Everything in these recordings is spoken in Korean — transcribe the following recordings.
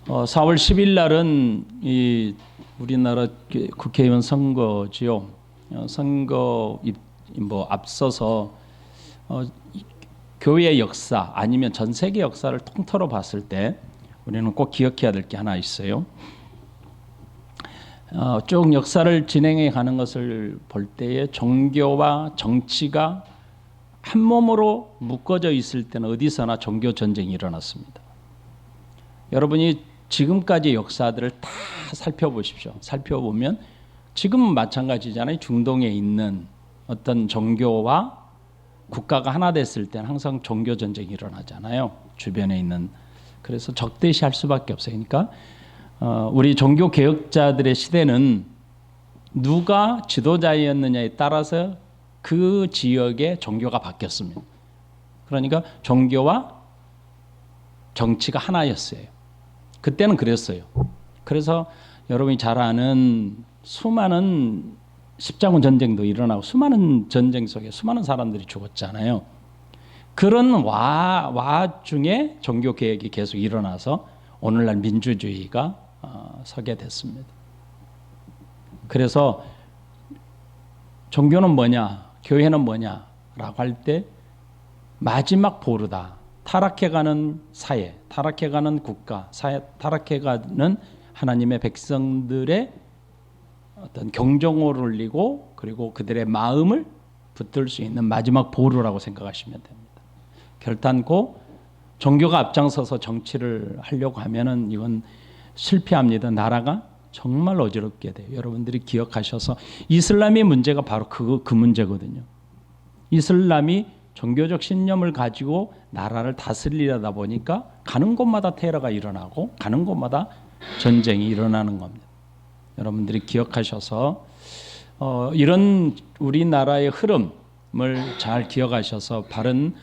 4월 10일 날은 이 우리나라 국회의원 선거지요. 선거 앞서서 교회의 역사 아니면 전 세계 역사를 통틀어 봤을 때 우리는 꼭 기억해야 될 게 하나 있어요. 쭉 역사를 진행해 가는 것을 볼 때에 종교와 정치가 한 몸으로 묶어져 있을 때는 어디서나 종교 전쟁이 일어났습니다. 여러분이 지금까지 역사들을 다 살펴보십시오. 살펴보면 지금은 마찬가지잖아요. 중동에 있는 어떤 종교와 국가가 하나 됐을 때는 항상 종교 전쟁이 일어나잖아요. 주변에 있는. 그래서 적대시할 수밖에 없어요. 그러니까 우리 종교 개혁자들의 시대는 누가 지도자였느냐에 따라서 그 지역의 종교가 바뀌었습니다. 그러니까 종교와 정치가 하나였어요. 그때는 그랬어요. 그래서 여러분이 잘 아는 수많은 십자군 전쟁도 일어나고 수많은 전쟁 속에 수많은 사람들이 죽었잖아요. 그런 와중에 종교 개혁이 계속 일어나서 오늘날 민주주의가 서게 됐습니다. 그래서 종교는 뭐냐, 교회는 뭐냐라고 할 때 마지막 보루다. 타락해가는 사회, 타락해가는 국가, 타락해가는 하나님의 백성들의 어떤 경종을 울리고 그리고 그들의 마음을 붙들 수 있는 마지막 보루라고 생각하시면 됩니다. 결단코 종교가 앞장서서 정치를 하려고 하면은 이건 실패합니다. 나라가 정말 어지럽게 돼요. 여러분들이 기억하셔서 이슬람의 문제가 바로 그 문제거든요. 이슬람이 종교적 신념을 가지고 나라를 다스리려다 보니까 가는 곳마다 테러가 일어나고 가는 곳마다 전쟁이 일어나는 겁니다. 여러분들이 기억하셔서 이런 우리나라의 흐름을 잘 기억하셔서 바른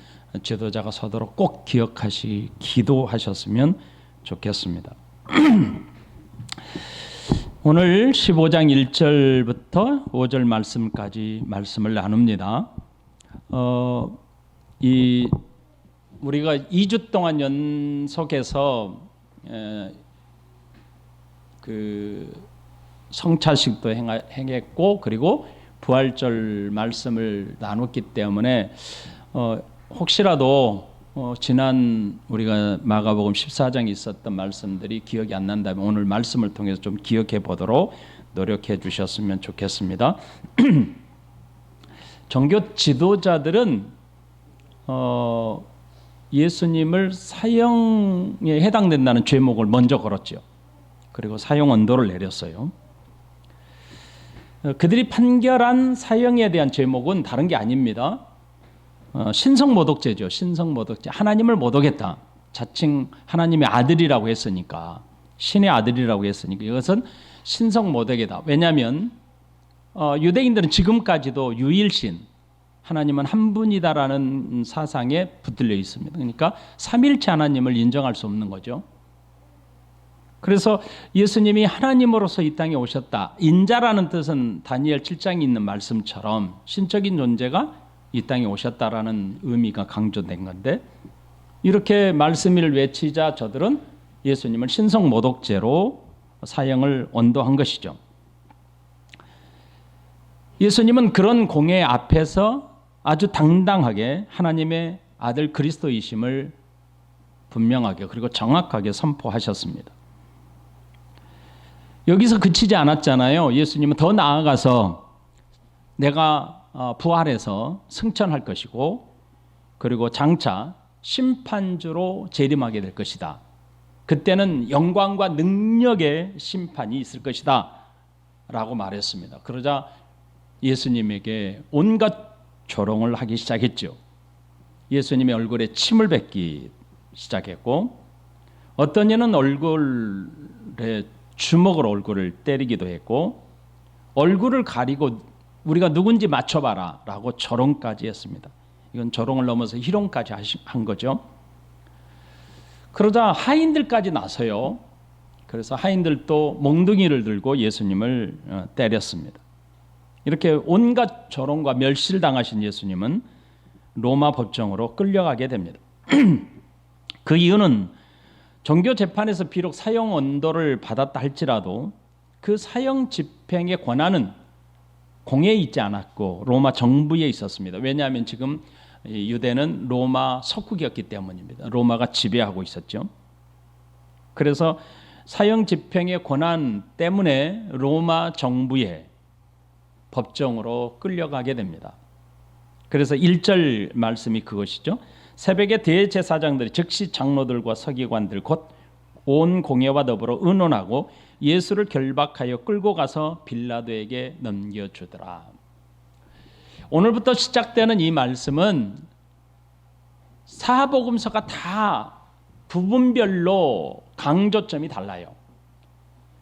지도자가 서도록 꼭 기도하셨으면 좋겠습니다. 오늘 15장 1절부터 5절 말씀까지 말씀을 나눕니다. 우리가 2주 동안 연속해서 그 성찬식도 행했고 그리고 부활절 말씀을 나눴기 때문에 혹시라도 지난 우리가 마가복음 14장에 있었던 말씀들이 기억이 안 난다면 오늘 말씀을 통해서 좀 기억해 보도록 노력해 주셨으면 좋겠습니다. 종교 지도자들은 예수님을 사형에 해당된다는 죄목을 먼저 걸었죠. 그리고 사형 언도를 내렸어요. 그들이 판결한 사형에 대한 죄목은 다른 게 아닙니다. 신성모독죄죠. 신성모독죄. 하나님을 모독했다. 자칭 하나님의 아들이라고 했으니까, 신의 아들이라고 했으니까 이것은 신성모독이다. 왜냐하면 유대인들은 지금까지도 유일신, 하나님은 한 분이다라는 사상에 붙들려 있습니다. 그러니까 삼일체 하나님을 인정할 수 없는 거죠. 그래서 예수님이 하나님으로서 이 땅에 오셨다. 인자라는 뜻은 다니엘 7장에 있는 말씀처럼 신적인 존재가 이 땅에 오셨다라는 의미가 강조된 건데 이렇게 말씀을 외치자 저들은 예수님을 신성모독죄로 사형을 언도한 것이죠. 예수님은 그런 공회 앞에서 아주 당당하게 하나님의 아들 그리스도이심을 분명하게 그리고 정확하게 선포하셨습니다. 여기서 그치지 않았잖아요. 예수님은 더 나아가서 내가 부활해서 승천할 것이고 그리고 장차 심판주로 재림하게 될 것이다. 그때는 영광과 능력의 심판이 있을 것이다 라고 말했습니다. 그러자 예수님에게 온갖 조롱을 하기 시작했죠. 예수님의 얼굴에 침을 뱉기 시작했고 어떤 이는 얼굴에 주먹으로 얼굴을 때리기도 했고 얼굴을 가리고 우리가 누군지 맞춰봐라 라고 조롱까지 했습니다. 이건 조롱을 넘어서 희롱까지 한 거죠. 그러자 하인들까지 나서요. 그래서 하인들도 몽둥이를 들고 예수님을 때렸습니다. 이렇게 온갖 조롱과 멸시를 당하신 예수님은 로마 법정으로 끌려가게 됩니다. 그 이유는 종교 재판에서 비록 사형 언도를 받았다 할지라도 그 사형 집행의 권한은 공회에 있지 않았고 로마 정부에 있었습니다. 왜냐하면 지금 유대는 로마 속국이었기 때문입니다. 로마가 지배하고 있었죠. 그래서 사형 집행의 권한 때문에 로마 정부에 법정으로 끌려가게 됩니다. 그래서 1절 말씀이 그것이죠. 새벽에 대제사장들이 즉시 장로들과 서기관들 곧 온 공회와 더불어 의논하고 예수를 결박하여 끌고 가서 빌라도에게 넘겨주더라. 오늘부터 시작되는 이 말씀은 사복음서가 다 부분별로 강조점이 달라요.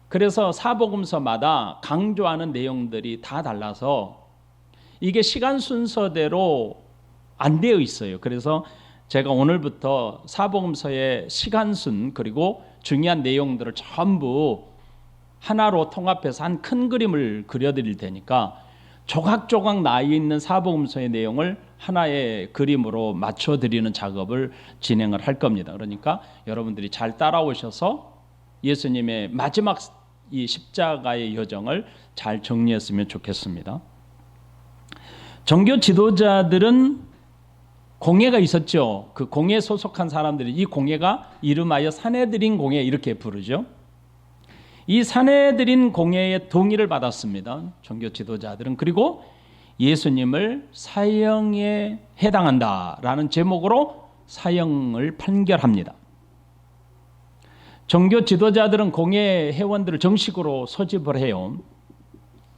그래서 사복음서마다 강조하는 내용들이 다 달라서 이게 시간 순서대로 안 되어 있어요. 그래서 제가 오늘부터 사복음서의 시간순 그리고 중요한 내용들을 전부 하나로 통합해서 한 큰 그림을 그려드릴 테니까 조각조각 나 있는 사복음서의 내용을 하나의 그림으로 맞춰드리는 작업을 진행을 할 겁니다. 그러니까 여러분들이 잘 따라오셔서 예수님의 마지막 이 십자가의 여정을 잘 정리했으면 좋겠습니다. 종교 지도자들은 공회가 있었죠. 그 공회에 소속한 사람들이 이 공회가 이름하여 산헤드린 공회 이렇게 부르죠. 이 산헤드린 공회의 동의를 받았습니다. 종교 지도자들은. 그리고 예수님을 사형에 해당한다라는 제목으로 사형을 판결합니다. 종교 지도자들은 공회 회원들을 정식으로 소집을 해요.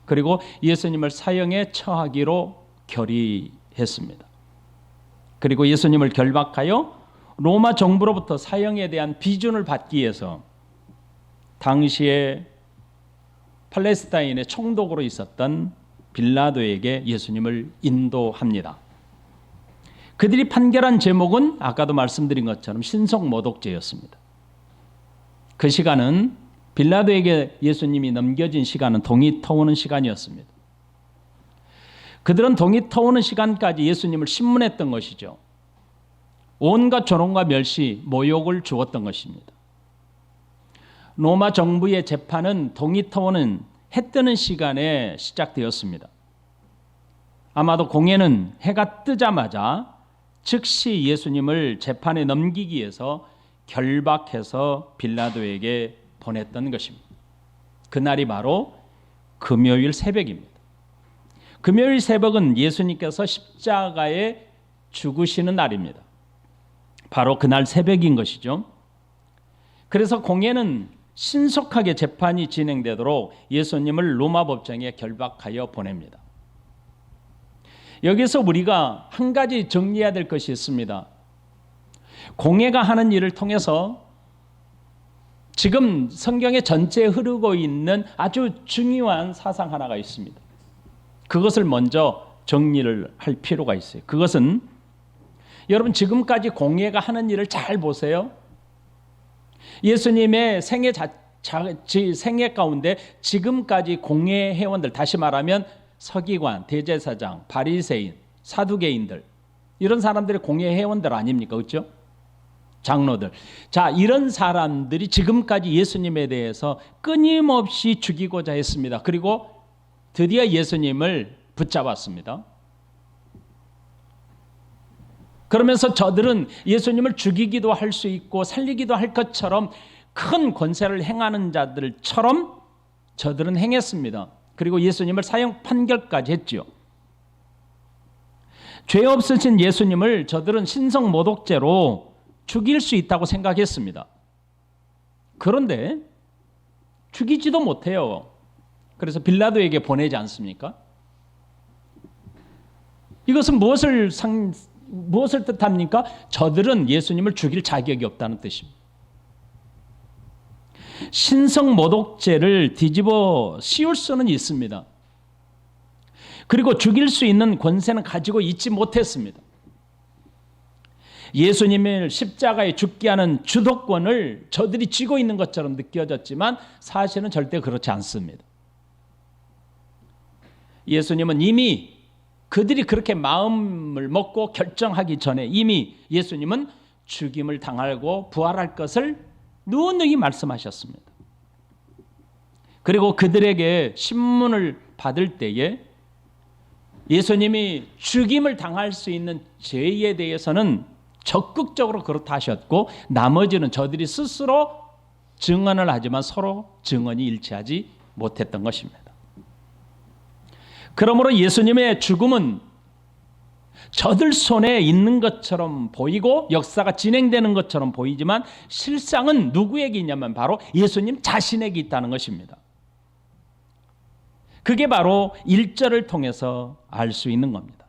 그리고 예수님을 사형에 처하기로 결의했습니다. 그리고 예수님을 결박하여 로마 정부로부터 사형에 대한 비준을 받기 위해서 당시에 팔레스타인의 총독으로 있었던 빌라도에게 예수님을 인도합니다. 그들이 판결한 제목은 아까도 말씀드린 것처럼 신속모독죄였습니다. 그 시간은 빌라도에게 예수님이 넘겨진 시간은 동이 터오는 시간이었습니다. 그들은 동이 터오는 시간까지 예수님을 신문했던 것이죠. 온갖 조롱과 멸시, 모욕을 주었던 것입니다. 로마 정부의 재판은 동이 터오는 해 뜨는 시간에 시작되었습니다. 아마도 공회는 해가 뜨자마자 즉시 예수님을 재판에 넘기기 위해서 결박해서 빌라도에게 보냈던 것입니다. 그날이 바로 금요일 새벽입니다. 금요일 새벽은 예수님께서 십자가에 죽으시는 날입니다. 바로 그날 새벽인 것이죠. 그래서 공회는 신속하게 재판이 진행되도록 예수님을 로마 법정에 결박하여 보냅니다. 여기서 우리가 한 가지 정리해야 될 것이 있습니다. 공회가 하는 일을 통해서 지금 성경의 전체에 흐르고 있는 아주 중요한 사상 하나가 있습니다. 그것을 먼저 정리를 할 필요가 있어요. 그것은 여러분 지금까지 공회가 하는 일을 잘 보세요. 예수님의 생애 가운데 지금까지 공회 회원들, 다시 말하면 서기관, 대제사장, 바리새인, 사두개인들, 이런 사람들이 공회 회원들 아닙니까? 그렇죠? 장로들. 자, 이런 사람들이 지금까지 예수님에 대해서 끊임없이 죽이고자 했습니다. 그리고 드디어 예수님을 붙잡았습니다. 그러면서 저들은 예수님을 죽이기도 할 수 있고 살리기도 할 것처럼 큰 권세를 행하는 자들처럼 저들은 행했습니다. 그리고 예수님을 사형 판결까지 했죠. 죄 없으신 예수님을 저들은 신성모독죄로 죽일 수 있다고 생각했습니다. 그런데 죽이지도 못해요. 그래서 빌라도에게 보내지 않습니까? 이것은 무엇을 뜻합니까? 저들은 예수님을 죽일 자격이 없다는 뜻입니다. 신성모독죄를 뒤집어 씌울 수는 있습니다. 그리고 죽일 수 있는 권세는 가지고 있지 못했습니다. 예수님을 십자가에 죽게 하는 주도권을 저들이 쥐고 있는 것처럼 느껴졌지만 사실은 절대 그렇지 않습니다. 예수님은 이미 그들이 그렇게 마음을 먹고 결정하기 전에 이미 예수님은 죽임을 당하고 부활할 것을 누누이 말씀하셨습니다. 그리고 그들에게 신문을 받을 때에 예수님이 죽임을 당할 수 있는 죄에 대해서는 적극적으로 그렇다 하셨고, 나머지는 저들이 스스로 증언을 하지만 서로 증언이 일치하지 못했던 것입니다. 그러므로 예수님의 죽음은 저들 손에 있는 것처럼 보이고 역사가 진행되는 것처럼 보이지만 실상은 누구에게 있냐면 바로 예수님 자신에게 있다는 것입니다. 그게 바로 1절을 통해서 알 수 있는 겁니다.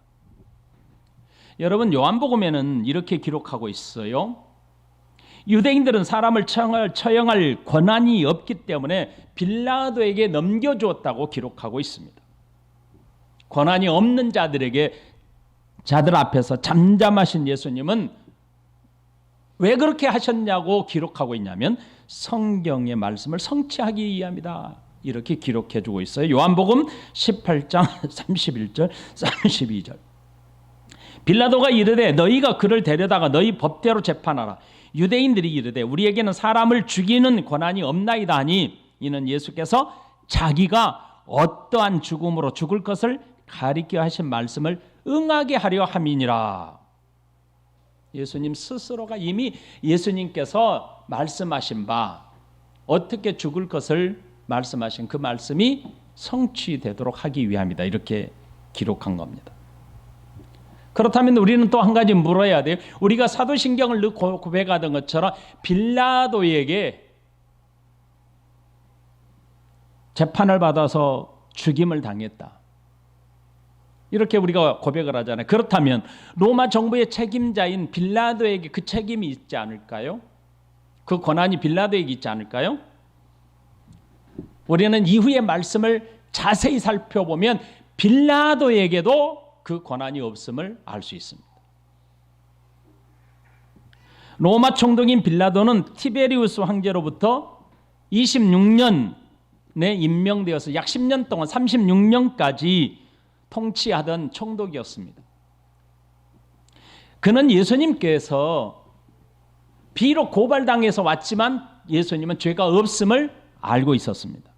여러분, 요한복음에는 이렇게 기록하고 있어요. 유대인들은 사람을 처형할 권한이 없기 때문에 빌라도에게 넘겨주었다고 기록하고 있습니다. 권한이 없는 자들 앞에서 잠잠하신 예수님은 왜 그렇게 하셨냐고 기록하고 있냐면 성경의 말씀을 성취하기 위함이다, 이렇게 기록해 주고 있어요. 요한복음 18장 31절 32절. 빌라도가 이르되 너희가 그를 데려다가 너희 법대로 재판하라. 유대인들이 이르되 우리에게는 사람을 죽이는 권한이 없나이다 하니 이는 예수께서 자기가 어떠한 죽음으로 죽을 것을 가리켜 하신 말씀을 응하게 하려 함이니라. 예수님 스스로가 이미 예수님께서 말씀하신 바, 어떻게 죽을 것을 말씀하신 그 말씀이 성취되도록 하기 위함이다, 이렇게 기록한 겁니다. 그렇다면 우리는 또 한 가지 물어야 돼요. 우리가 사도신경을 넣고 고백하던 것처럼 빌라도에게 재판을 받아서 죽임을 당했다, 이렇게 우리가 고백을 하잖아요. 그렇다면 로마 정부의 책임자인 빌라도에게 그 책임이 있지 않을까요? 그 권한이 빌라도에게 있지 않을까요? 우리는 이후의 말씀을 자세히 살펴보면 빌라도에게도 그 권한이 없음을 알 수 있습니다. 로마 총독인 빌라도는 티베리우스 황제로부터 26년에 임명되어서 약 10년 동안 36년까지 통치하던 총독이었습니다. 그는 예수님께서 비록 고발당해서 왔지만 예수님은 죄가 없음을 알고 있었습니다.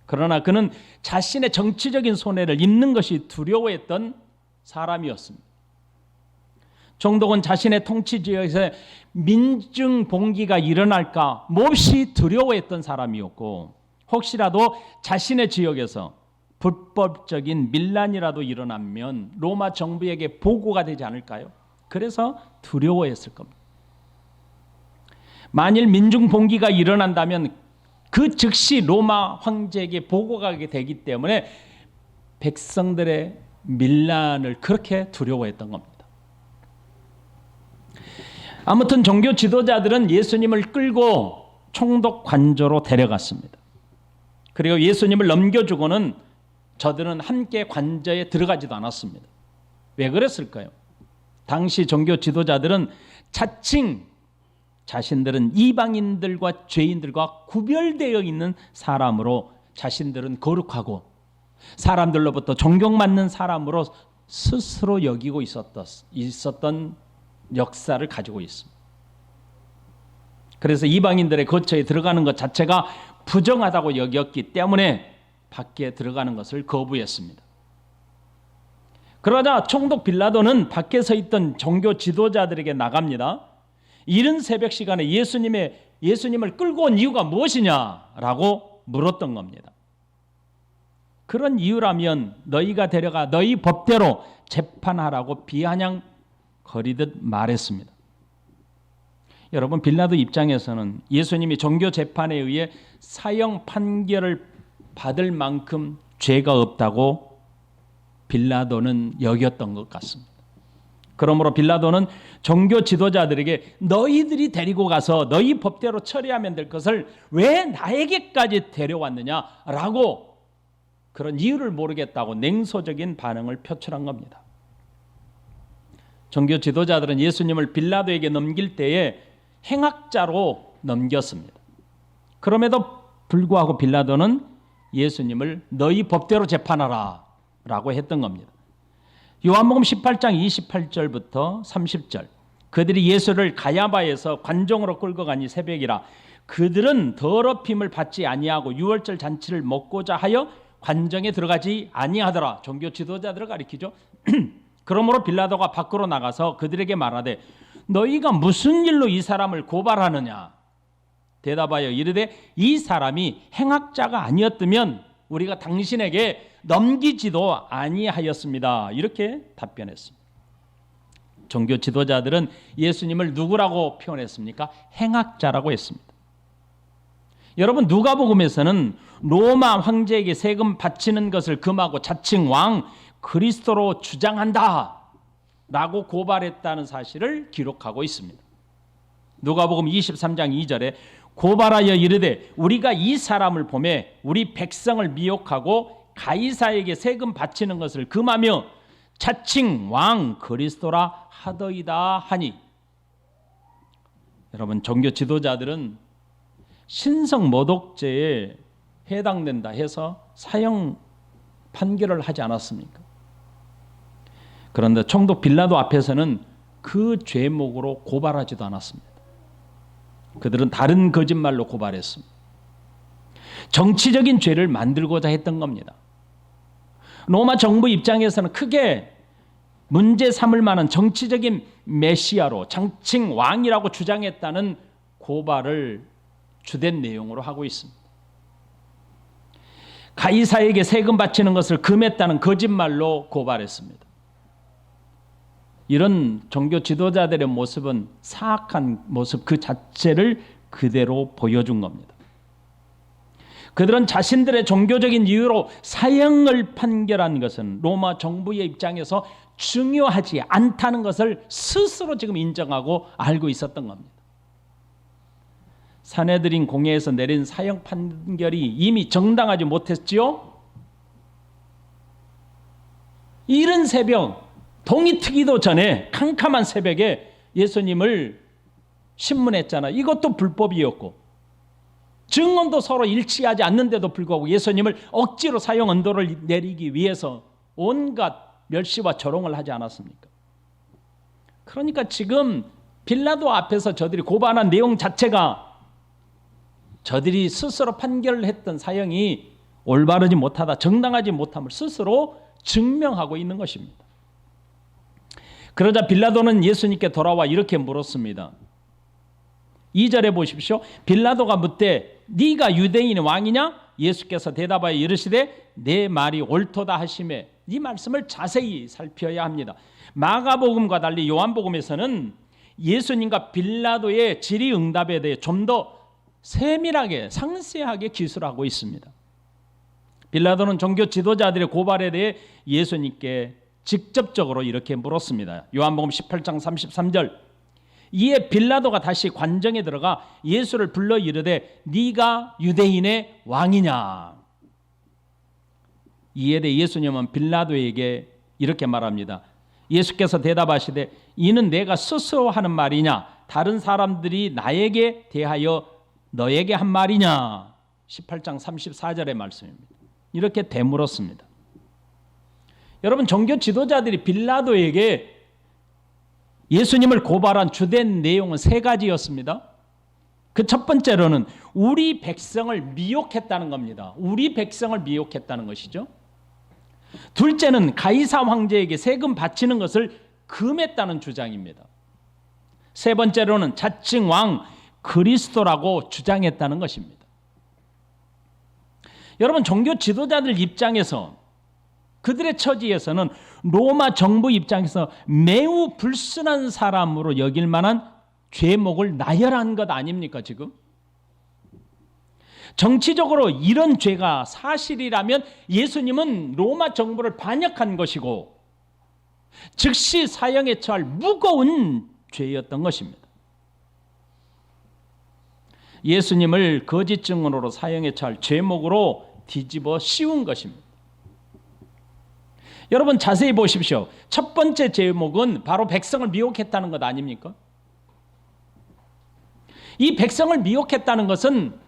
그러나 그는 자신의 정치적인 손해를 입는 것이 두려워했던 사람이었습니다. 총독은 자신의 통치 지역에서 민중 봉기가 일어날까 몹시 두려워했던 사람이었고, 혹시라도 자신의 지역에서 불법적인 밀란이라도 일어나면 로마 정부에게 보고가 되지 않을까요? 그래서 두려워했을 겁니다. 만일 민중 봉기가 일어난다면 그 즉시 로마 황제에게 보고가 되기 때문에 백성들의 밀란을 그렇게 두려워했던 겁니다. 아무튼 종교 지도자들은 예수님을 끌고 총독 관저로 데려갔습니다. 그리고 예수님을 넘겨주고는 저들은 함께 관저에 들어가지도 않았습니다. 왜 그랬을까요? 당시 종교 지도자들은 자칭 자신들은 이방인들과 죄인들과 구별되어 있는 사람으로, 자신들은 거룩하고 사람들로부터 존경받는 사람으로 스스로 여기고 있었던 역사를 가지고 있습니다. 그래서 이방인들의 거처에 들어가는 것 자체가 부정하다고 여겼기 때문에 밖에 들어가는 것을 거부했습니다. 그러자 총독 빌라도는 밖에 서 있던 종교 지도자들에게 나갑니다. 이른 새벽 시간에 예수님을 끌고 온 이유가 무엇이냐라고 물었던 겁니다. 그런 이유라면 너희가 데려가 너희 법대로 재판하라고 비아냥거리듯 말했습니다. 여러분, 빌라도 입장에서는 예수님이 종교 재판에 의해 사형 판결을 받을 만큼 죄가 없다고 빌라도는 여겼던 것 같습니다. 그러므로 빌라도는 종교 지도자들에게 너희들이 데리고 가서 너희 법대로 처리하면 될 것을 왜 나에게까지 데려왔느냐라고 그런 이유를 모르겠다고 냉소적인 반응을 표출한 겁니다. 종교 지도자들은 예수님을 빌라도에게 넘길 때에 행악자로 넘겼습니다. 그럼에도 불구하고 빌라도는 예수님을 너희 법대로 재판하라 라고 했던 겁니다. 요한복음 18장 28절부터 30절. 그들이 예수를 가야바에서 관정으로 끌고 가니 새벽이라. 그들은 더럽힘을 받지 아니하고 유월절 잔치를 먹고자 하여 관정에 들어가지 아니하더라. 종교 지도자들을 가리키죠. 그러므로 빌라도가 밖으로 나가서 그들에게 말하되 너희가 무슨 일로 이 사람을 고발하느냐. 대답하여 이르되 이 사람이 행악자가 아니었다면 우리가 당신에게 넘기지도 아니하였습니다. 이렇게 답변했습니다. 종교 지도자들은 예수님을 누구라고 표현했습니까? 행악자라고 했습니다. 여러분, 누가복음에서는 로마 황제에게 세금 바치는 것을 금하고 자칭 왕 그리스도로 주장한다 라고 고발했다는 사실을 기록하고 있습니다. 누가복음 23장 2절에 고발하여 이르되 우리가 이 사람을 보매 우리 백성을 미혹하고 가이사에게 세금 바치는 것을 금하며 자칭 왕 그리스도라 하더이다 하니, 여러분, 종교 지도자들은 신성 모독죄에 해당된다 해서 사형 판결을 하지 않았습니까? 그런데 총독 빌라도 앞에서는 그 죄목으로 고발하지도 않았습니다. 그들은 다른 거짓말로 고발했습니다. 정치적인 죄를 만들고자 했던 겁니다. 로마 정부 입장에서는 크게 문제 삼을 만한 정치적인 메시아로 장칭 왕이라고 주장했다는 고발을 주된 내용으로 하고 있습니다. 가이사에게 세금 바치는 것을 금했다는 거짓말로 고발했습니다. 이런 종교 지도자들의 모습은 사악한 모습 그 자체를 그대로 보여준 겁니다. 그들은 자신들의 종교적인 이유로 사형을 판결한 것은 로마 정부의 입장에서 중요하지 않다는 것을 스스로 지금 인정하고 알고 있었던 겁니다. 사내들인 공회에서 내린 사형 판결이 이미 정당하지 못했지요. 이른 새벽, 동이 트기도 전에 캄캄한 새벽에 예수님을 신문했잖아요. 이것도 불법이었고 증언도 서로 일치하지 않는데도 불구하고 예수님을 억지로 사형 언도를 내리기 위해서 온갖 멸시와 조롱을 하지 않았습니까? 그러니까 지금 빌라도 앞에서 저들이 고발한 내용 자체가 저들이 스스로 판결을 했던 사형이 올바르지 못하다, 정당하지 못함을 스스로 증명하고 있는 것입니다. 그러자 빌라도는 예수님께 돌아와 이렇게 물었습니다. 2절에 보십시오. 빌라도가 묻되 네가 유대인의 왕이냐? 예수께서 대답하여 이르시되 내 말이 옳도다 하시매, 이 말씀을 자세히 살펴야 합니다. 마가복음과 달리 요한복음에서는 예수님과 빌라도의 질의응답에 대해 좀 더 세밀하게 상세하게 기술하고 있습니다. 빌라도는 종교 지도자들의 고발에 대해 예수님께 직접적으로 이렇게 물었습니다. 요한복음 18장 33절. 이에 빌라도가 다시 관정에 들어가 예수를 불러 이르되 네가 유대인의 왕이냐. 이에 대해 예수님은 빌라도에게 이렇게 말합니다. 예수께서 대답하시되 이는 내가 스스로 하는 말이냐 다른 사람들이 나에게 대하여 너에게 한 말이냐. 18장 34절의 말씀입니다. 이렇게 되물었습니다. 여러분, 종교 지도자들이 빌라도에게 예수님을 고발한 주된 내용은 세 가지였습니다. 그 첫 번째로는 우리 백성을 미혹했다는 겁니다. 우리 백성을 미혹했다는 것이죠. 둘째는 가이사 황제에게 세금 바치는 것을 금했다는 주장입니다. 세 번째로는 자칭 왕 그리스도라고 주장했다는 것입니다. 여러분, 종교 지도자들 입장에서, 그들의 처지에서는 로마 정부 입장에서 매우 불순한 사람으로 여길 만한 죄목을 나열한 것 아닙니까 지금? 정치적으로 이런 죄가 사실이라면 예수님은 로마 정부를 반역한 것이고 즉시 사형에 처할 무거운 죄였던 것입니다. 예수님을 거짓 증언으로 사형에 처할 죄목으로 뒤집어 씌운 것입니다. 여러분, 자세히 보십시오. 첫 번째 제목은 바로 백성을 미혹했다는 것 아닙니까? 이 백성을 미혹했다는 것은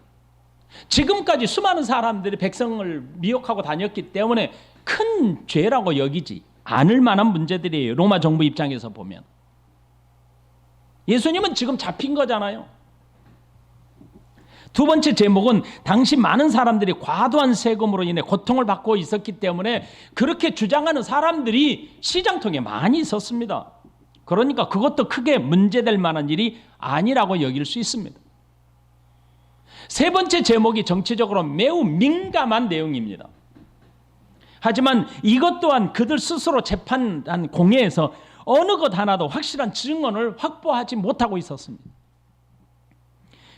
지금까지 수많은 사람들이 백성을 미혹하고 다녔기 때문에 큰 죄라고 여기지 않을 만한 문제들이에요. 로마 정부 입장에서 보면. 예수님은 지금 잡힌 거잖아요. 두 번째 제목은 당시 많은 사람들이 과도한 세금으로 인해 고통을 받고 있었기 때문에 그렇게 주장하는 사람들이 시장통에 많이 있었습니다. 그러니까 그것도 크게 문제될 만한 일이 아니라고 여길 수 있습니다. 세 번째 제목이 정치적으로 매우 민감한 내용입니다. 하지만 이것 또한 그들 스스로 재판한 공회에서 어느 것 하나도 확실한 증언을 확보하지 못하고 있었습니다.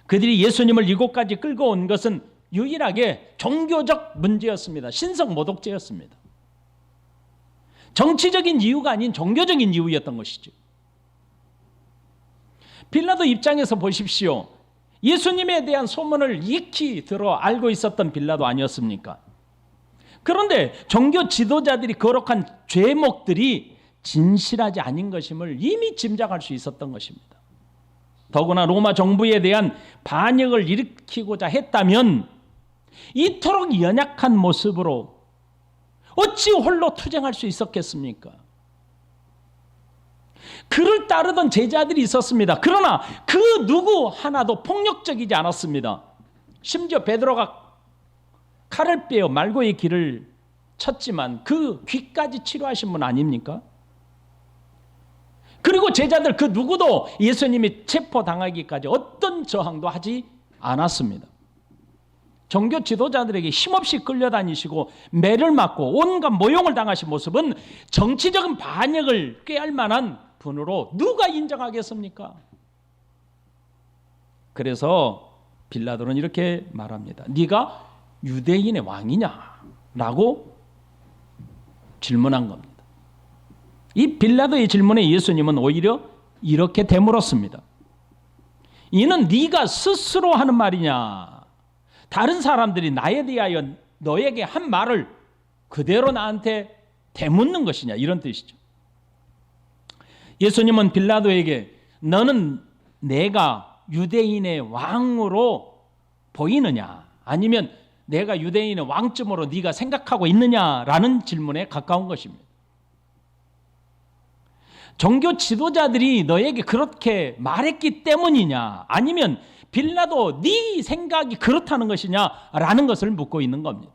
그들이 예수님을 이곳까지 끌고 온 것은 유일하게 종교적 문제였습니다. 신성모독죄였습니다. 정치적인 이유가 아닌 종교적인 이유였던 것이죠. 빌라도 입장에서 보십시오. 예수님에 대한 소문을 익히 들어 알고 있었던 빌라도 아니었습니까? 그런데 종교 지도자들이 거룩한 죄목들이 진실하지 않은 것임을 이미 짐작할 수 있었던 것입니다. 더구나 로마 정부에 대한 반역을 일으키고자 했다면 이토록 연약한 모습으로 어찌 홀로 투쟁할 수 있었겠습니까? 그를 따르던 제자들이 있었습니다. 그러나 그 누구 하나도 폭력적이지 않았습니다. 심지어 베드로가 칼을 빼어 말고의 길을 쳤지만 그 귀까지 치료하신 분 아닙니까? 그리고 제자들 그 누구도 예수님이 체포당하기까지 어떤 저항도 하지 않았습니다. 종교 지도자들에게 힘없이 끌려다니시고 매를 맞고 온갖 모욕을 당하신 모습은 정치적인 반역을 꾀할 만한 분으로 누가 인정하겠습니까? 그래서 빌라도는 이렇게 말합니다. 네가 유대인의 왕이냐? 라고 질문한 겁니다. 이 빌라도의 질문에 예수님은 오히려 이렇게 되물었습니다. 이는 네가 스스로 하는 말이냐? 다른 사람들이 나에 대하여 너에게 한 말을 그대로 나한테 되묻는 것이냐? 이런 뜻이죠. 예수님은 빌라도에게 너는 내가 유대인의 왕으로 보이느냐? 아니면 내가 유대인의 왕쯤으로 네가 생각하고 있느냐라는 질문에 가까운 것입니다. 종교 지도자들이 너에게 그렇게 말했기 때문이냐? 아니면 빌라도 네 생각이 그렇다는 것이냐라는 것을 묻고 있는 겁니다.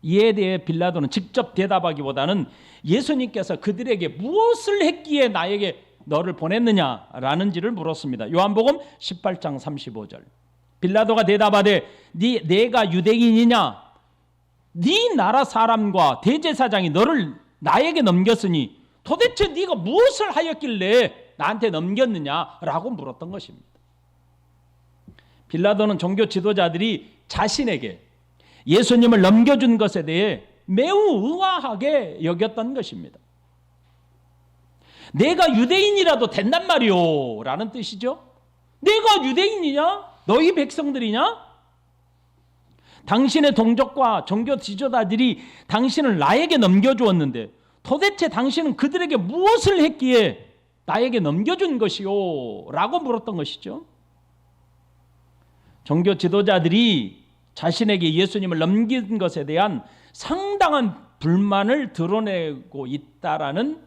이에 대해 빌라도는 직접 대답하기보다는 예수님께서 그들에게 무엇을 했기에 나에게 너를 보냈느냐라는지를 물었습니다. 요한복음 18장 35절. 빌라도가 대답하되 내가 유대인이냐? 네 나라 사람과 대제사장이 너를 나에게 넘겼으니 도대체 네가 무엇을 하였길래 나한테 넘겼느냐라고 물었던 것입니다. 빌라도는 종교 지도자들이 자신에게 예수님을 넘겨준 것에 대해 매우 의아하게 여겼던 것입니다. 내가 유대인이라도 된단 말이오 라는 뜻이죠. 내가 유대인이냐? 너희 백성들이냐? 당신의 동족과 종교 지도자들이 당신을 나에게 넘겨주었는데 도대체 당신은 그들에게 무엇을 했기에 나에게 넘겨준 것이오? 라고 물었던 것이죠. 종교 지도자들이 자신에게 예수님을 넘긴 것에 대한 상당한 불만을 드러내고 있다라는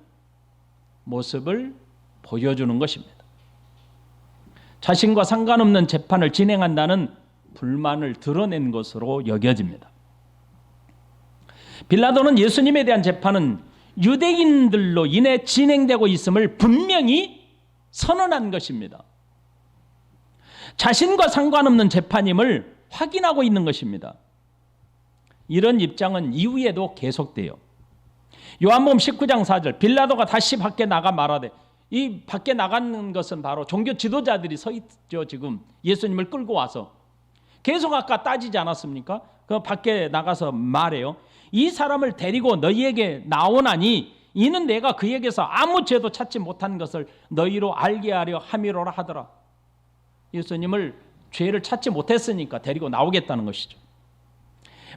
모습을 보여주는 것입니다. 자신과 상관없는 재판을 진행한다는 불만을 드러낸 것으로 여겨집니다. 빌라도는 예수님에 대한 재판은 유대인들로 인해 진행되고 있음을 분명히 선언한 것입니다. 자신과 상관없는 재판임을 확인하고 있는 것입니다. 이런 입장은 이후에도 계속돼요. 요한복음 19장 4절 빌라도가 다시 밖에 나가 말하되, 이 밖에 나가는 것은 바로 종교 지도자들이 서 있죠. 지금 예수님을 끌고 와서 계속 아까 따지지 않았습니까? 그 밖에 나가서 말해요. 이 사람을 데리고 너희에게 나오나니 이는 내가 그에게서 아무 죄도 찾지 못한 것을 너희로 알게 하려 함이로라 하더라. 예수님을 죄를 찾지 못했으니까 데리고 나오겠다는 것이죠.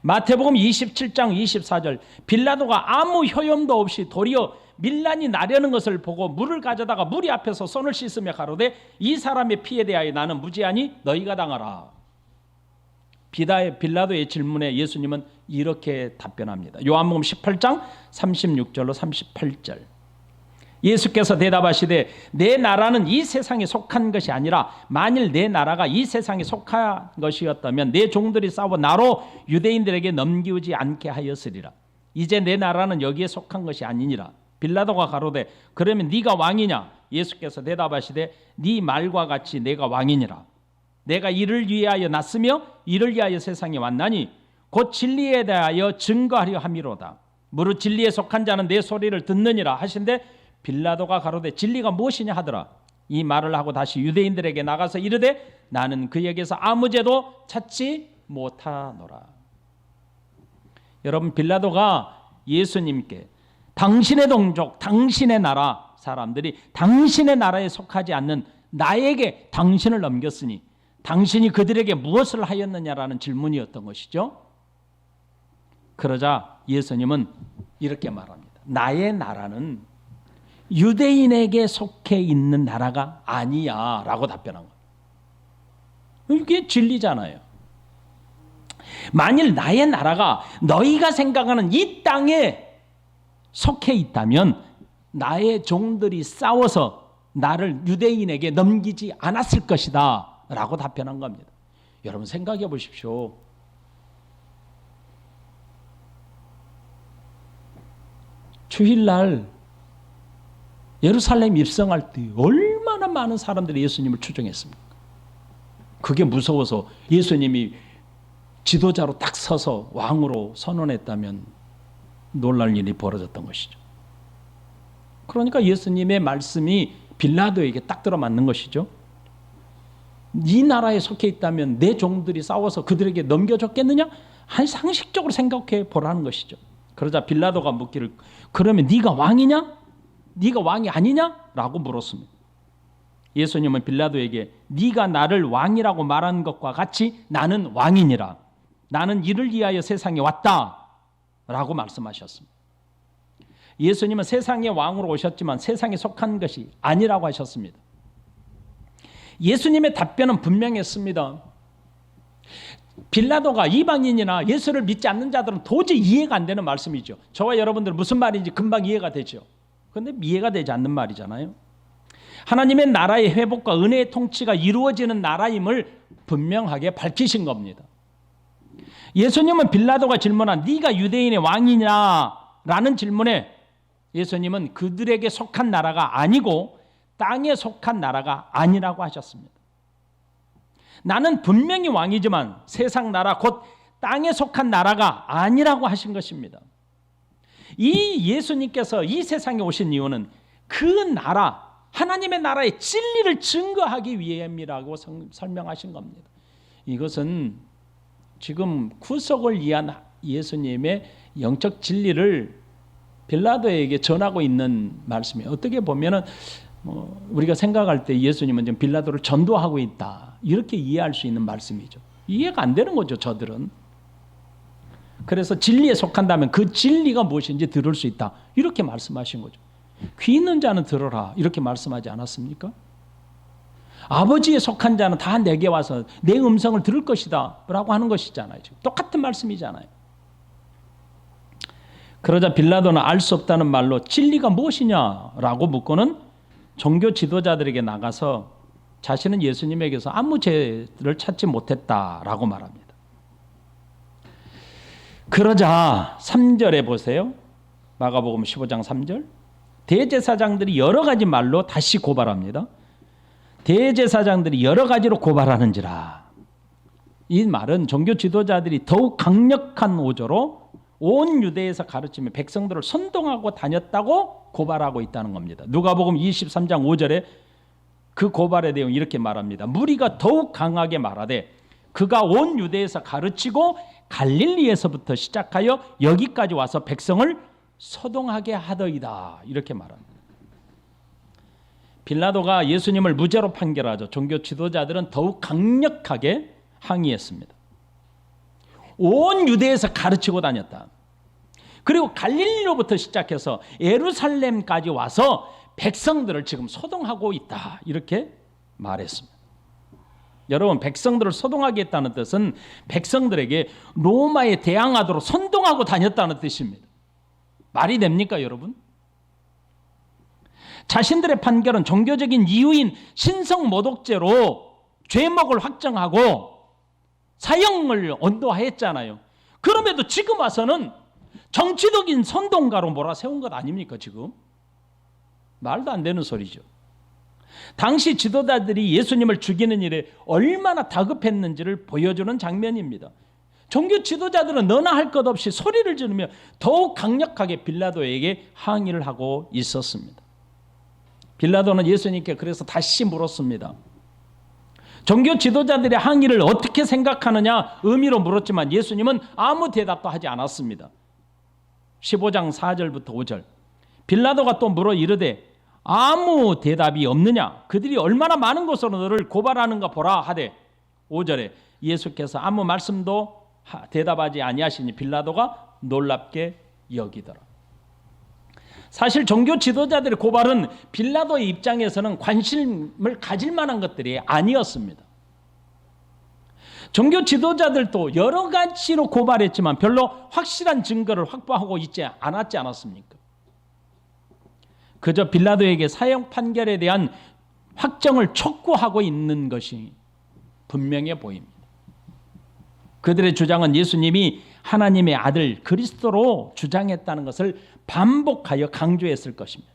마태복음 27장 24절 빌라도가 아무 효용도 없이 도리어 밀란이 나려는 것을 보고 물을 가져다가 무리 앞에서 손을 씻으며 가로되 이 사람의 피에 대하여 나는 무죄하니 너희가 당하라. 빌라도의 질문에 예수님은 이렇게 답변합니다. 요한복음 18장 36절로 38절 예수께서 대답하시되 내 나라는 이 세상에 속한 것이 아니라 만일 내 나라가 이 세상에 속한 것이었다면 내 종들이 싸워 나로 유대인들에게 넘기우지 않게 하였으리라. 이제 내 나라는 여기에 속한 것이 아니니라. 빌라도가 가로되 그러면 네가 왕이냐? 예수께서 대답하시되 네 말과 같이 내가 왕이니라. 내가 이를 위하여 났으며 이를 위하여 세상에 왔나니 곧 진리에 대하여 증거하려 함이로다. 무릇 진리에 속한 자는 내 소리를 듣느니라 하신데 빌라도가 가로되 진리가 무엇이냐 하더라. 이 말을 하고 다시 유대인들에게 나가서 이르되 나는 그에게서 아무 죄도 찾지 못하노라. 여러분, 빌라도가 예수님께 당신의 동족, 당신의 나라 사람들이 당신의 나라에 속하지 않는 나에게 당신을 넘겼으니 당신이 그들에게 무엇을 하였느냐라는 질문이었던 것이죠. 그러자 예수님은 이렇게 말합니다. 나의 나라는 유대인에게 속해 있는 나라가 아니야 라고 답변한 거예요. 이게 진리잖아요. 만일 나의 나라가 너희가 생각하는 이 땅에 속해 있다면 나의 종들이 싸워서 나를 유대인에게 넘기지 않았을 것이다 라고 답변한 겁니다. 여러분 생각해 보십시오. 주일날 예루살렘 입성할 때 얼마나 많은 사람들이 예수님을 추종했습니까? 그게 무서워서 예수님이 지도자로 딱 서서 왕으로 선언했다면 놀랄 일이 벌어졌던 것이죠. 그러니까 예수님의 말씀이 빌라도에게 딱 들어맞는 것이죠. 이 나라에 속해 있다면 내 종들이 싸워서 그들에게 넘겨줬겠느냐? 한 상식적으로 생각해 보라는 것이죠. 그러자 빌라도가 묻기를 그러면 네가 왕이냐? 네가 왕이 아니냐? 라고 물었습니다. 예수님은 빌라도에게 네가 나를 왕이라고 말한 것과 같이 나는 왕이니라. 나는 이를 위하여 세상에 왔다 라고 말씀하셨습니다. 예수님은 세상의 왕으로 오셨지만 세상에 속한 것이 아니라고 하셨습니다. 예수님의 답변은 분명했습니다. 빌라도가 이방인이나 예수를 믿지 않는 자들은 도저히 이해가 안 되는 말씀이죠. 저와 여러분들은 무슨 말인지 금방 이해가 되죠. 그런데 이해가 되지 않는 말이잖아요. 하나님의 나라의 회복과 은혜의 통치가 이루어지는 나라임을 분명하게 밝히신 겁니다. 예수님은 빌라도가 질문한 네가 유대인의 왕이냐? 라는 질문에 예수님은 그들에게 속한 나라가 아니고 땅에 속한 나라가 아니라고 하셨습니다. 나는 분명히 왕이지만 세상 나라 곧 땅에 속한 나라가 아니라고 하신 것입니다. 이 예수님께서 이 세상에 오신 이유는 그 나라, 하나님의 나라의 진리를 증거하기 위함이라고 설명하신 겁니다. 이것은 지금 구속을 위한 예수님의 영적 진리를 빌라도에게 전하고 있는 말씀이에요. 어떻게 보면은 우리가 생각할 때 예수님은 지금 빌라도를 전도하고 있다 이렇게 이해할 수 있는 말씀이죠. 이해가 안 되는 거죠, 저들은. 그래서 진리에 속한다면 그 진리가 무엇인지 들을 수 있다 이렇게 말씀하신 거죠. 귀 있는 자는 들어라 이렇게 말씀하지 않았습니까? 아버지에 속한 자는 다 내게 와서 내 음성을 들을 것이다 라고 하는 것이잖아요. 지금 똑같은 말씀이잖아요. 그러자 빌라도는 알 수 없다는 말로 진리가 무엇이냐라고 묻고는 종교 지도자들에게 나가서 자신은 예수님에게서 아무 죄를 찾지 못했다라고 말합니다. 그러자 3절에 보세요. 마가복음 15장 3절. 대제사장들이 여러 가지 말로 다시 고발합니다. 대제사장들이 여러 가지로 고발하는지라. 이 말은 종교 지도자들이 더욱 강력한 오조로 온 유대에서 가르치며 백성들을 선동하고 다녔다고 고발하고 있다는 겁니다. 누가복음 23장 5절에 그 고발의 내용 이렇게 말합니다. 무리가 더욱 강하게 말하되 그가 온 유대에서 가르치고 갈릴리에서부터 시작하여 여기까지 와서 백성을 서동하게 하더이다 이렇게 말합니다. 빌라도가 예수님을 무죄로 판결하죠. 종교 지도자들은 더욱 강력하게 항의했습니다. 온 유대에서 가르치고 다녔다. 그리고 갈릴리로부터 시작해서 예루살렘까지 와서 백성들을 지금 소동하고 있다 이렇게 말했습니다. 여러분, 백성들을 소동하게 했다는 뜻은 백성들에게 로마에 대항하도록 선동하고 다녔다는 뜻입니다. 말이 됩니까, 여러분? 자신들의 판결은 종교적인 이유인 신성모독죄로 죄목을 확정하고 사형을 언도하였잖아요. 그럼에도 지금 와서는 정치적인 선동가로 몰아세운 것 아닙니까 지금? 말도 안 되는 소리죠. 당시 지도자들이 예수님을 죽이는 일에 얼마나 다급했는지를 보여주는 장면입니다. 종교 지도자들은 너나 할 것 없이 소리를 지르며 더욱 강력하게 빌라도에게 항의를 하고 있었습니다. 빌라도는 예수님께 그래서 다시 물었습니다. 종교 지도자들의 항의를 어떻게 생각하느냐 의미로 물었지만 예수님은 아무 대답도 하지 않았습니다. 15장 4절부터 5절. 빌라도가 또 물어 이르되 아무 대답이 없느냐? 그들이 얼마나 많은 것으로 너를 고발하는가 보라 하되 5절에 예수께서 아무 말씀도 대답하지 아니하시니 빌라도가 놀랍게 여기더라. 사실 종교 지도자들의 고발은 빌라도의 입장에서는 관심을 가질 만한 것들이 아니었습니다. 종교 지도자들도 여러 가지로 고발했지만 별로 확실한 증거를 확보하고 있지 않았습니까? 그저 빌라도에게 사형 판결에 대한 확정을 촉구하고 있는 것이 분명해 보입니다. 그들의 주장은 예수님이 하나님의 아들 그리스도로 주장했다는 것을 반복하여 강조했을 것입니다.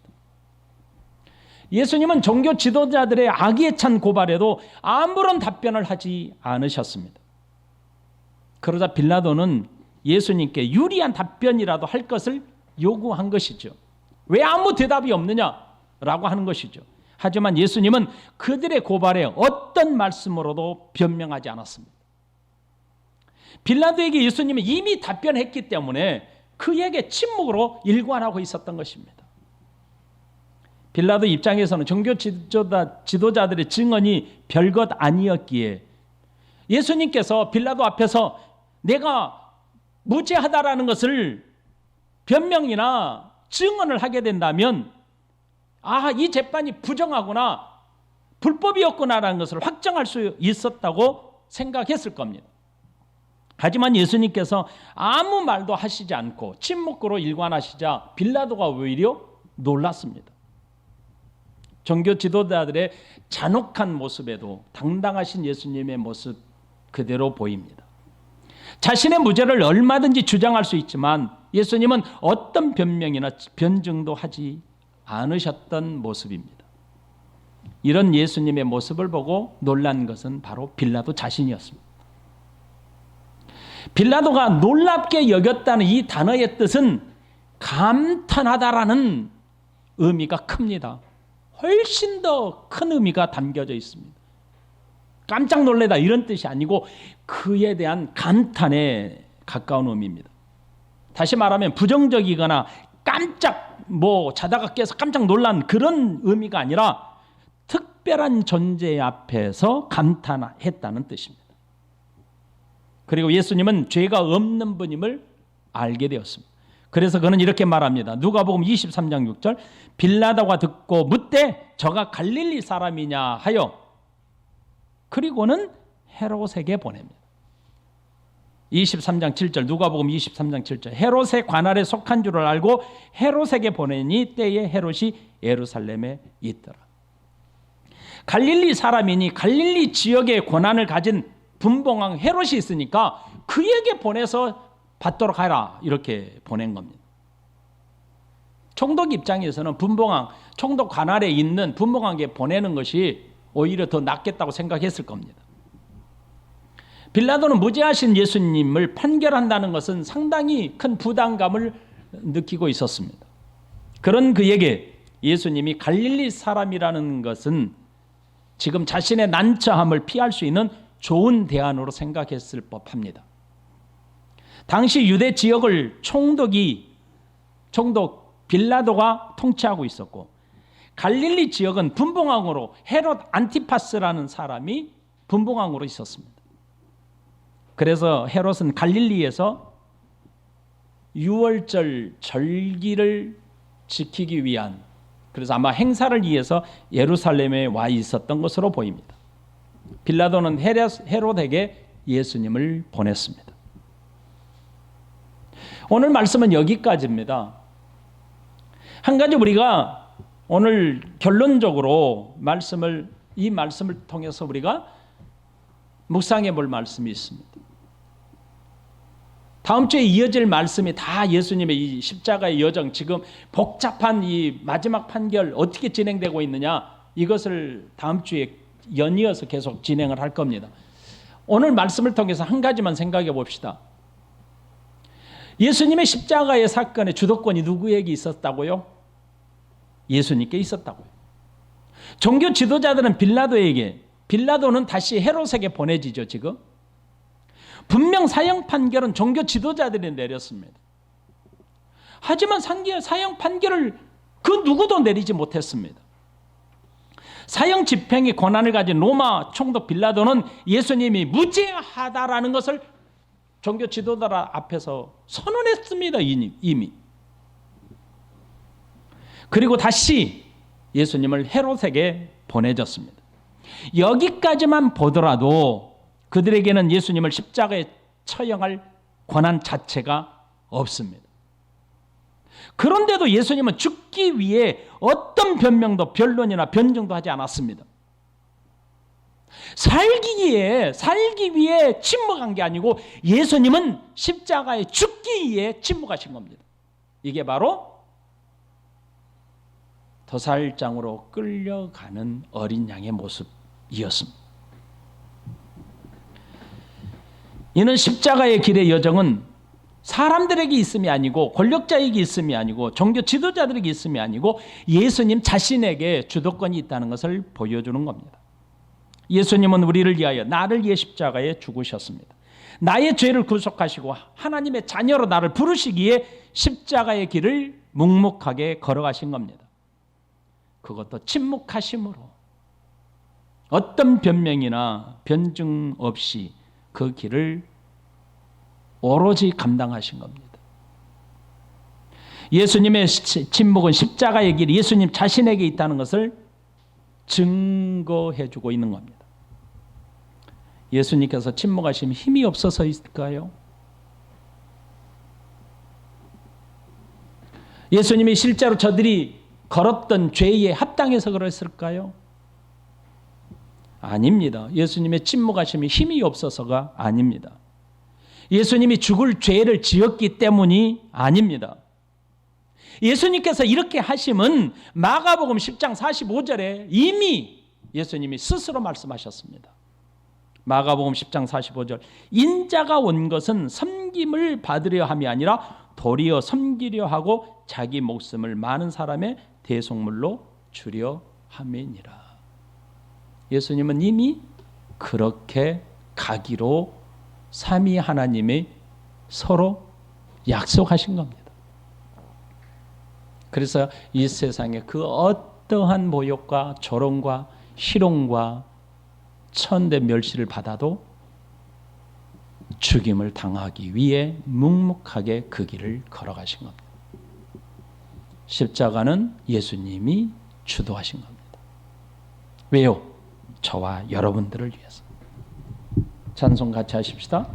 예수님은 종교 지도자들의 악의에 찬 고발에도 아무런 답변을 하지 않으셨습니다. 그러자 빌라도는 예수님께 유리한 답변이라도 할 것을 요구한 것이죠. 왜 아무 대답이 없느냐라고 하는 것이죠. 하지만 예수님은 그들의 고발에 어떤 말씀으로도 변명하지 않았습니다. 빌라도에게 예수님은 이미 답변했기 때문에 그에게 침묵으로 일관하고 있었던 것입니다. 빌라도 입장에서는 종교 지도자들의 증언이 별것 아니었기에 예수님께서 빌라도 앞에서 내가 무죄하다라는 것을 변명이나 증언을 하게 된다면 이 재판이 부정하구나 불법이었구나라는 것을 확정할 수 있었다고 생각했을 겁니다. 하지만 예수님께서 아무 말도 하시지 않고 침묵으로 일관하시자 빌라도가 오히려 놀랐습니다. 종교 지도자들의 잔혹한 모습에도 당당하신 예수님의 모습 그대로 보입니다. 자신의 무죄를 얼마든지 주장할 수 있지만 예수님은 어떤 변명이나 변증도 하지 않으셨던 모습입니다. 이런 예수님의 모습을 보고 놀란 것은 바로 빌라도 자신이었습니다. 빌라도가 놀랍게 여겼다는 이 단어의 뜻은 감탄하다라는 의미가 큽니다. 훨씬 더 큰 의미가 담겨져 있습니다. 깜짝 놀래다 이런 뜻이 아니고 그에 대한 감탄에 가까운 의미입니다. 다시 말하면 부정적이거나 깜짝 자다가 깨서 깜짝 놀란 그런 의미가 아니라 특별한 존재 앞에서 감탄했다는 뜻입니다. 그리고 예수님은 죄가 없는 분임을 알게 되었습니다. 그래서 그는 이렇게 말합니다. 누가복음 23장 6절 빌라도가 듣고 묻되 저가 갈릴리 사람이냐 하여 그리고는 헤롯에게 보냅니다. 23장 7절 누가복음 23장 7절 헤롯의 관할에 속한 줄을 알고 헤롯에게 보내니 때에 헤롯이 예루살렘에 있더라. 갈릴리 사람이니 갈릴리 지역의 권한을 가진 분봉왕 헤롯이 있으니까 그에게 보내서 받도록 하라 이렇게 보낸 겁니다. 총독 입장에서는 분봉왕 총독 관할에 있는 분봉왕에게 보내는 것이 오히려 더 낫겠다고 생각했을 겁니다. 빌라도는 무죄하신 예수님을 판결한다는 것은 상당히 큰 부담감을 느끼고 있었습니다. 그런 그에게 예수님이 갈릴리 사람이라는 것은 지금 자신의 난처함을 피할 수 있는 좋은 대안으로 생각했을 법합니다. 당시 유대 지역을 총독 빌라도가 통치하고 있었고 갈릴리 지역은 분봉왕으로 헤롯 안티파스라는 사람이 분봉왕으로 있었습니다. 그래서 헤롯은 갈릴리에서 유월절 절기를 지키기 위한 그래서 아마 행사를 위해서 예루살렘에 와 있었던 것으로 보입니다. 빌라도는 헤롯에게 예수님을 보냈습니다. 오늘 말씀은 여기까지입니다. 한 가지 우리가 오늘 결론적으로 이 말씀을 통해서 우리가 묵상해 볼 말씀이 있습니다. 다음 주에 이어질 말씀이 다 예수님의 이 십자가의 여정, 지금 복잡한 이 마지막 판결 어떻게 진행되고 있느냐, 이것을 다음 주에 연이어서 계속 진행을 할 겁니다. 오늘 말씀을 통해서 한 가지만 생각해 봅시다. 예수님의 십자가의 사건의 주도권이 누구에게 있었다고요? 예수님께 있었다고요. 종교 지도자들은 빌라도는 다시 헤롯에게 보내지죠. 지금 분명 사형 판결은 종교 지도자들이 내렸습니다. 하지만 사형 판결을 그 누구도 내리지 못했습니다. 사형 집행의 권한을 가진 로마 총독 빌라도는 예수님이 무죄하다라는 것을 종교 지도자들 앞에서 선언했습니다. 이미. 그리고 다시 예수님을 헤롯에게 보내졌습니다. 여기까지만 보더라도 그들에게는 예수님을 십자가에 처형할 권한 자체가 없습니다. 그런데도 예수님은 죽기 위해 어떤 변명도 변론이나 변증도 하지 않았습니다. 살기 위해 침묵한 게 아니고 예수님은 십자가에 죽기 위해 침묵하신 겁니다. 이게 바로 도살장으로 끌려가는 어린 양의 모습이었습니다. 이는 십자가의 길의 여정은 사람들에게 있음이 아니고 권력자에게 있음이 아니고 종교 지도자들에게 있음이 아니고 예수님 자신에게 주도권이 있다는 것을 보여주는 겁니다. 예수님은 우리를 위하여 나를 위해 십자가에 죽으셨습니다. 나의 죄를 구속하시고 하나님의 자녀로 나를 부르시기에 십자가의 길을 묵묵하게 걸어가신 겁니다. 그것도 침묵하심으로 어떤 변명이나 변증 없이 그 길을 오로지 감당하신 겁니다. 예수님의 침묵은 십자가의 길이 예수님 자신에게 있다는 것을 증거해 주고 있는 겁니다. 예수님께서 침묵하시면 힘이 없어서일까요? 예수님이 실제로 저들이 걸었던 죄에 합당해서 그랬을까요? 아닙니다. 예수님의 침묵하심이 힘이 없어서가 아닙니다. 예수님이 죽을 죄를 지었기 때문이 아닙니다. 예수님께서 이렇게 하심은 마가복음 10장 45절에 이미 예수님이 스스로 말씀하셨습니다. 마가복음 10장 45절, 인자가 온 것은 섬김을 받으려 함이 아니라 도리어 섬기려 하고 자기 목숨을 많은 사람의 대속물로 주려 함이니라. 예수님은 이미 그렇게 가기로 삼위 하나님이 서로 약속하신 겁니다. 그래서 이 세상에 그 어떠한 모욕과 조롱과 희롱과 천대 멸시를 받아도 죽임을 당하기 위해 묵묵하게 그 길을 걸어가신 겁니다. 십자가는 예수님이 주도하신 겁니다. 왜요? 저와 여러분들을 위해서. 찬송 같이 하십시다.